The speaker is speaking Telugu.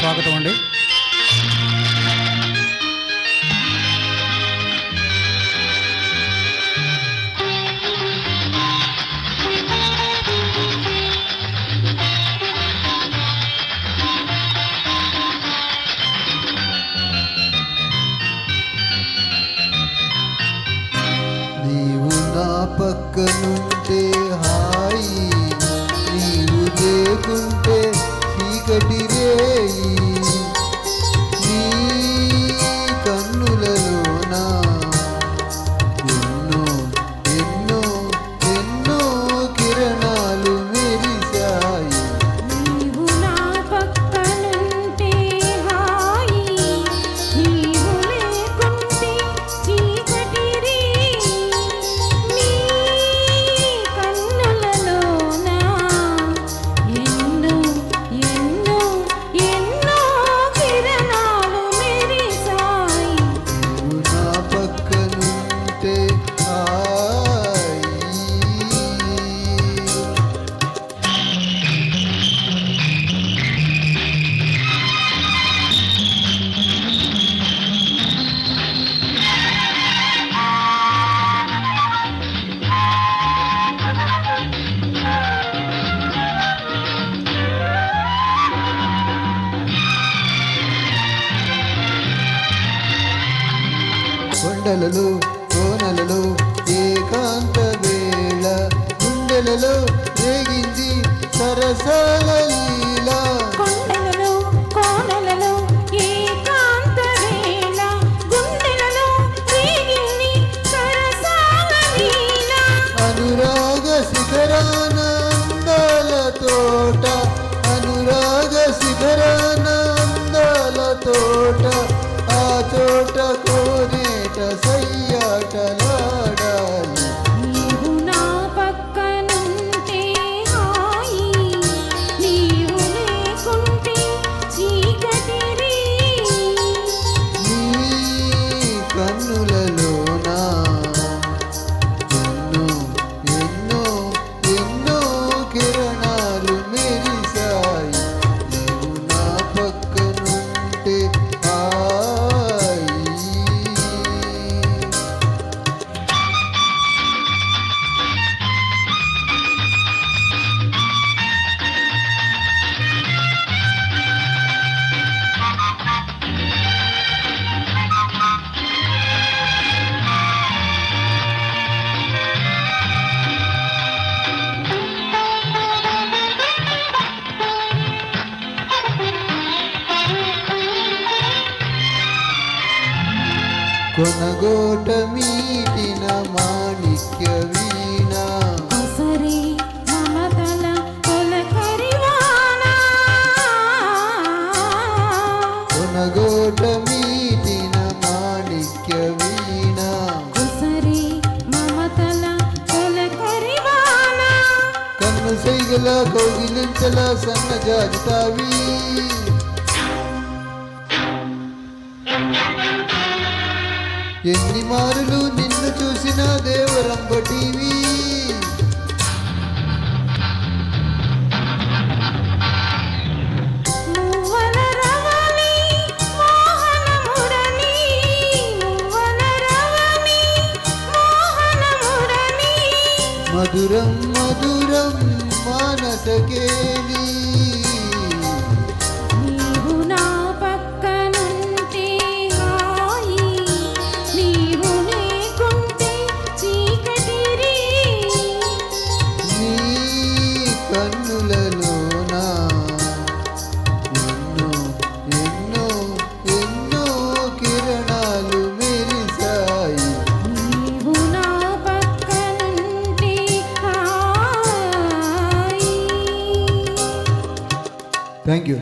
స్వాగతం అండి. నీవు నా పక్కనుంటే హాయి, నీవు లేకుంటే చీకటి రేయి. నీ కన్నులలోన ఎన్నో ఎన్నో ఎన్నో కిరణాలు మెరిశాయి. నీవు నా పక్కనుంటే హాయి, నీవు లేకుంటే చీకటి రేయి. నీ కన్నులలోన ఎన్నో ఎన్నో ఎన్నో కిరణాలు మెరిశాయి. నీవు నా పక్కనుంటే హాయి. కొండలలో కోనలలో ఏకాంత వేళ, గుండెలలో రేగింది సరసాల లీల. కొండలలో కోనలలో ఏకాంత వేళ, గుండెలలో రేగింది సరసాల లీల. అనురాగ శిఖరాన అందాల తోట, అనురాగ శిఖరాన అందాల తోట, ఆ చోట కోనేట సయ్యాటలాడాలి. నీవు నా పక్కనుంటే హాయి, నీవు లేకుంటే చీకటి రేయి. నీ కన్నులలోన ఎన్నో ఎన్నో ఎన్నో కిరణాలు మెరిశాయి. నీవు నా పక్కనుంటే హాయి. కొనగోట మీటిన మాణిక్య వీణ, అసరే మమతల తొలకరివాన. కొనగోట మీటిన మాణిక్య వీణ. అసరే మమతల తొలకరివాన. కన్ను సైగల కౌగిలించల సన్న జాజుతావి. ఎన్ని మారులు నిన్ను చూసిన దేవరంబ టీవీ. మువ్వల రవళి మోహనమురని, మువ్వల రవళి మోహనమురని. మధురం మధురం మానసకేలి. నీవు నా పక్కనుంటే హాయి, నీవు లేకుంటే చీకటి రేయి. నీ కన్నులలోన ఎన్నో ఎన్నో ఎన్నో కిరణాలు మెరిశాయి. నీవు నా పక్కనుంటే హాయి. Thank you.